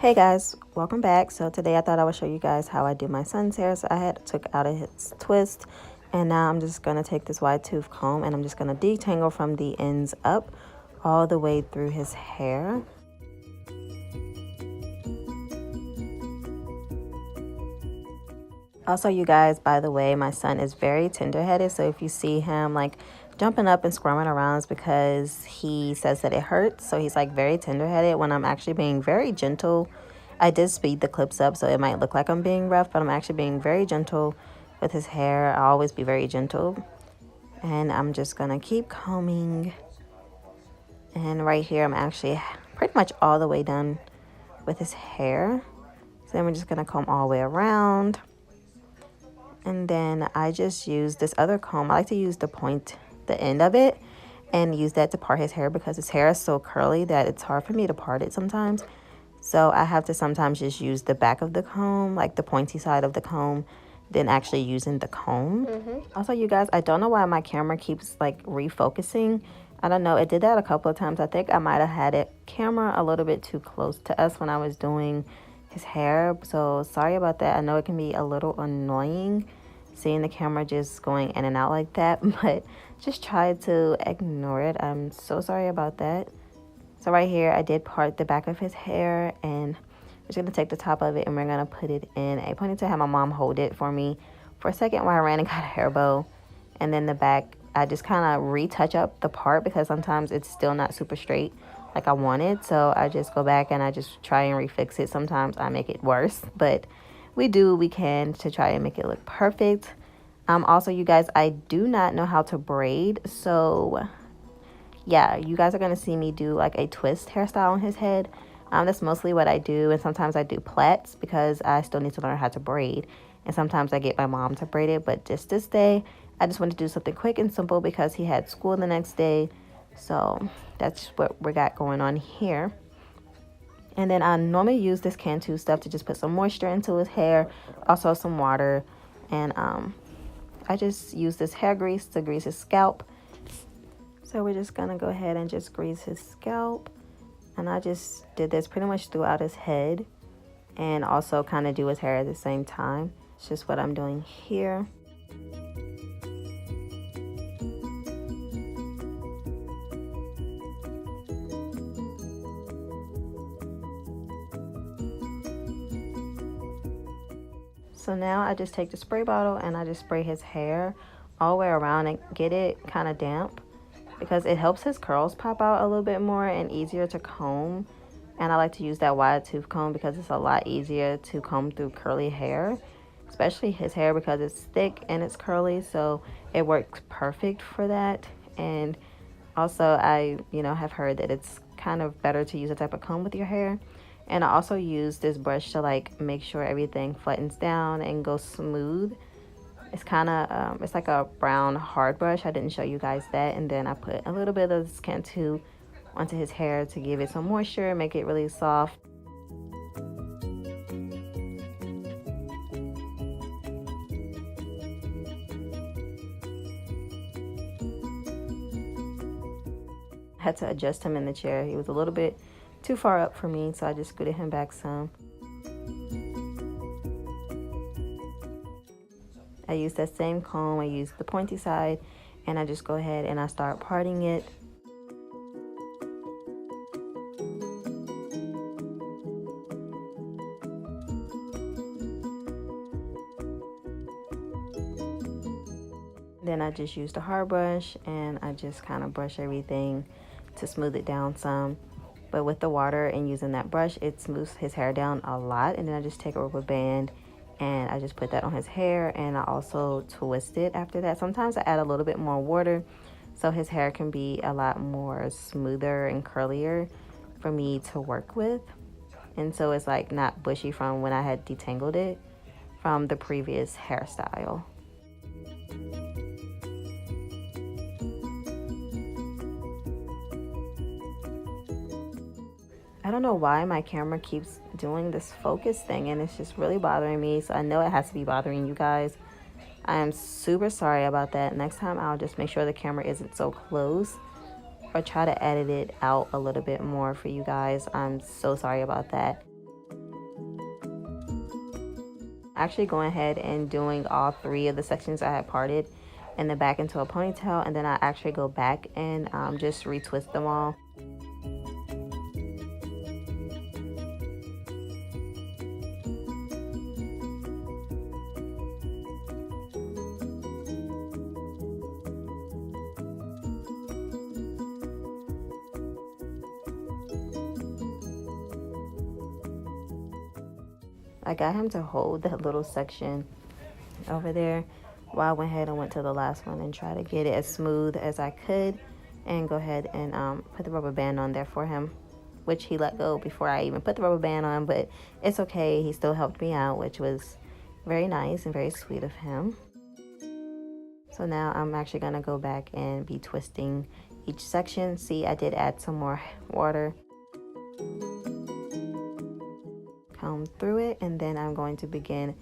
Hey guys, welcome back. So today I thought I would show you guys how I do my son's hair. So I had took out his twist, and now I'm just gonna take this wide tooth comb and I'm just gonna detangle from the ends up all the way through his hair. Also, you guys, by the way, my son is very tender-headed, so if you see him like jumping up and squirming around, it's because he says that it hurts. So he's like very tender-headed when I'm actually being very gentle. I did speed the clips up, so it might look like I'm being rough, but I'm actually being very gentle with his hair. I always be very gentle. And I'm just gonna keep combing. And right here, I'm actually pretty much all the way done with his hair. So then we're just gonna comb all the way around. And then I just use this other comb. I like to use the end of it, and use that to part his hair because his hair is so curly that it's hard for me to part it sometimes. So I have to sometimes just use the back of the comb, like the pointy side of the comb, than actually using the comb. Also, you guys, I don't know why my camera keeps like refocusing. I don't know. It did that a couple of times. I think I might have had it camera a little bit too close to us when I was doing his hair. So sorry about that. I know it can be a little annoying seeing the camera just going in and out like that, but just try to ignore it. I'm so sorry about that. So right here, I did part the back of his hair, and I'm just going to take the top of it and we're going to put it in a ponytail. Have my mom hold it for me for a second while I ran and got a hair bow. And then the back, I just kind of retouch up the part because sometimes it's still not super straight like I wanted. So I just go back and I just try and refix it. Sometimes I make it worse, but we do what we can to try and make it look perfect. Also, you guys, I do not know how to braid. So yeah, you guys are going to see me do like a twist hairstyle on his head. That's mostly what I do. And sometimes I do plaits because I still need to learn how to braid. And sometimes I get my mom to braid it. But just this day, I just wanted to do something quick and simple because he had school the next day. So that's what we got going on here. And then I normally use this Cantu stuff to just put some moisture into his hair. Also some water. And I just use this hair grease to grease his scalp. So we're just going to go ahead and just grease his scalp. And I just did this pretty much throughout his head. And also kind of do his hair at the same time. It's just what I'm doing here. So now I just take the spray bottle and I just spray his hair all the way around and get it kind of damp because it helps his curls pop out a little bit more and easier to comb. And I like to use that wide tooth comb because it's a lot easier to comb through curly hair, especially his hair because it's thick and it's curly. So it works perfect for that. And also I, have heard that it's kind of better to use a type of comb with your hair. And I also use this brush to like make sure everything flattens down and goes smooth. It's kind of, it's like a brown hard brush. I didn't show you guys that. And then I put a little bit of this Cantu onto his hair to give it some moisture, make it really soft. I had to adjust him in the chair. He was a little bit too far up for me, so I just scooted him back some. I use that same comb. I use the pointy side, and I just go ahead and I start parting it. Then I just use the hard brush and I just kind of brush everything to smooth it down some. But with the water and using that brush, it smooths his hair down a lot. And then I just take a rubber band and I just put that on his hair, and I also twist it after that. Sometimes I add a little bit more water so his hair can be a lot more smoother and curlier for me to work with. And so it's like not bushy from when I had detangled it from the previous hairstyle. I don't know why my camera keeps doing this focus thing, and it's just really bothering me. So I know it has to be bothering you guys. I am super sorry about that. Next time I'll just make sure the camera isn't so close, or try to edit it out a little bit more for you guys. I'm so sorry about that. Actually going ahead and doing all three of the sections I had parted in the back into a ponytail, and then I actually go back and just retwist them all. I got him to hold that little section over there while I went ahead and went to the last one and try to get it as smooth as I could and go ahead and put the rubber band on there for him, which he let go before I even put the rubber band on, but it's okay. He still helped me out, which was very nice and very sweet of him. So now I'm actually going to go back and be twisting each section. See, I did add some more water. Comb through it, and then I'm going to begin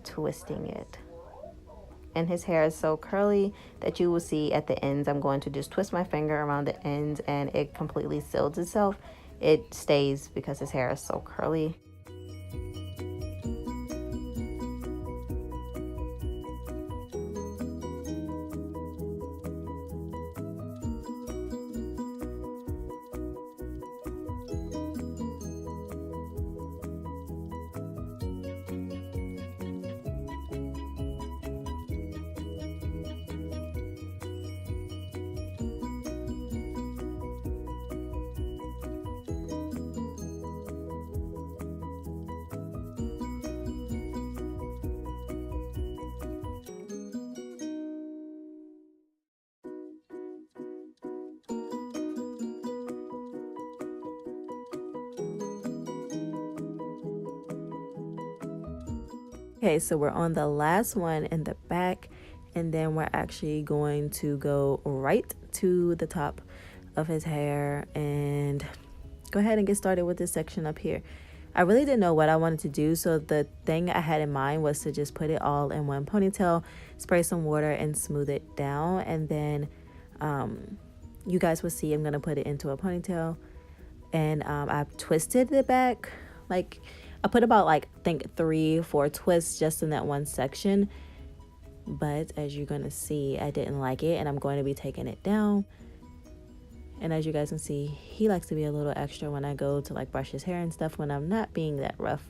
twisting it. And his hair is so curly that you will see at the ends, I'm going to just twist my finger around the ends and it completely seals itself. It stays because his hair is so curly. Okay, so we're on the last one in the back, and then we're actually going to go right to the top of his hair and go ahead and get started with this section up here. I really didn't know what I wanted to do, so the thing I had in mind was to just put it all in one ponytail, spray some water and smooth it down, and then you guys will see I'm gonna put it into a ponytail. And I've twisted it back, like I put about I think 3-4 twists just in that one section, but as you're gonna see, I didn't like it, and I'm going to be taking it down. And as you guys can see, he likes to be a little extra when I go to brush his hair and stuff when I'm not being that rough,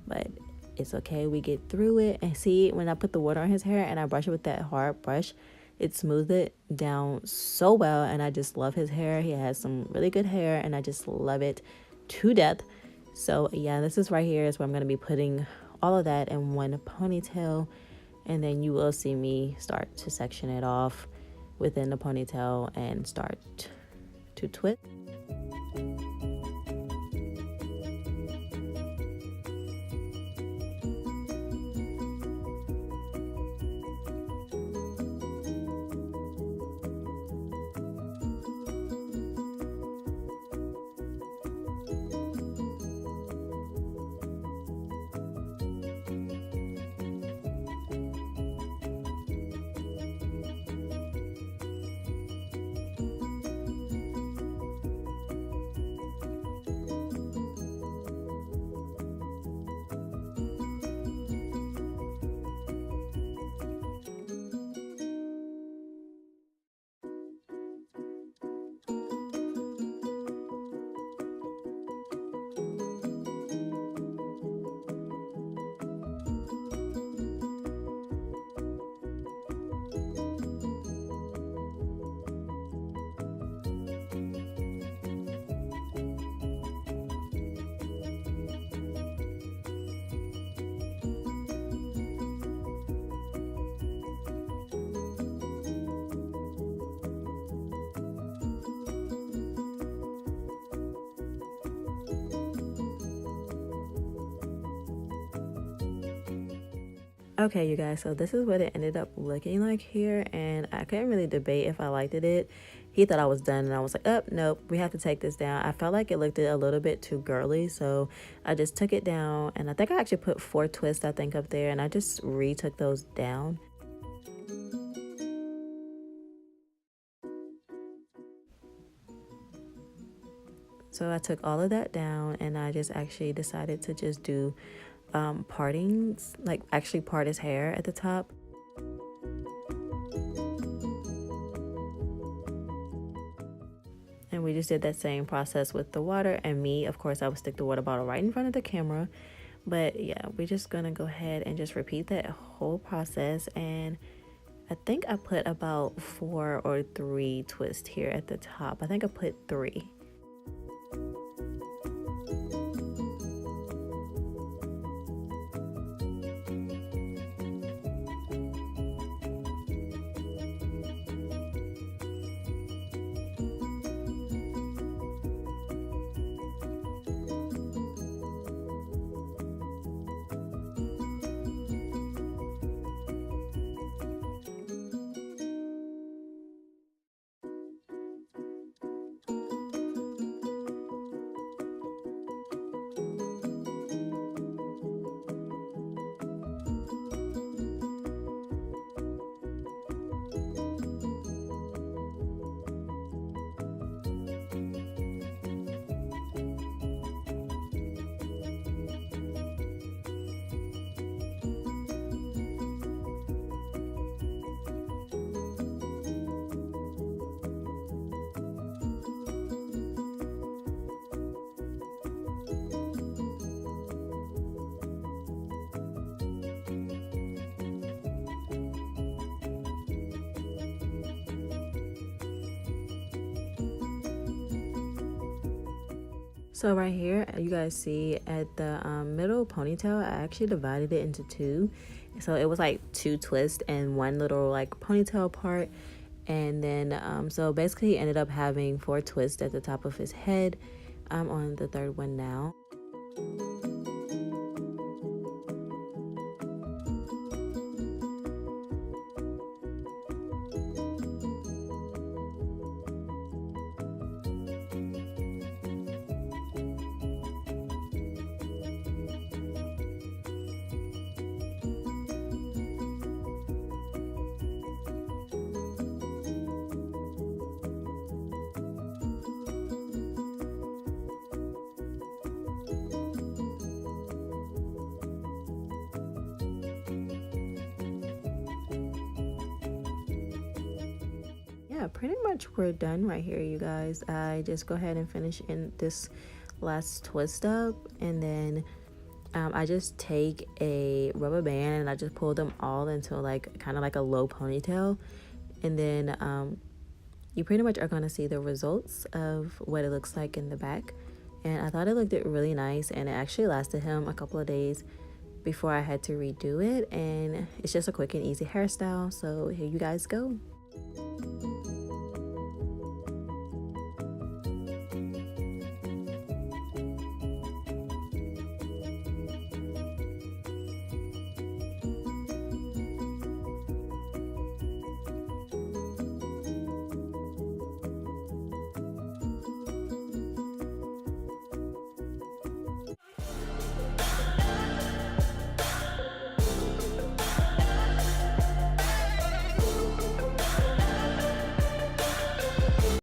but it's okay. We get through it. And see, when I put the water on his hair and I brush it with that hard brush, it smoothed it down so well, and I just love his hair. He has some really good hair, and I just love it to death. So yeah, this is right here is where I'm going to be putting all of that in one ponytail, and then you will see me start to section it off within the ponytail and start to twist. Okay, you guys, so this is what it ended up looking like here, and I couldn't really debate if I liked it. He thought I was done, and I was like, oh, nope, we have to take this down. I felt like it looked a little bit too girly, so I just took it down, and I think I actually put 4 twists, I think, up there, and I just retook those down. So I took all of that down, and I just actually decided to just do partings, like actually part his hair at the top. And we just did that same process with the water. And me, of course, I would stick the water bottle right in front of the camera. But yeah, we're just gonna go ahead and just repeat that whole process. And I think I put about 4 or 3 twists here at the top. I think I put 3. So right here, you guys see at the middle ponytail, I actually divided it into 2. So it was like 2 twists and 1 little like ponytail part. And then, so basically he ended up having 4 twists at the top of his head. I'm on the 3rd one now. Yeah, pretty much we're done right here, you guys. I just go ahead and finish in this last twist up, and then I just take a rubber band and I just pull them all into like kind of like a low ponytail, and then you pretty much are going to see the results of what it looks like in the back. And I thought it looked really nice, and it actually lasted him a couple of days before I had to redo it. And it's just a quick and easy hairstyle, so here you guys go.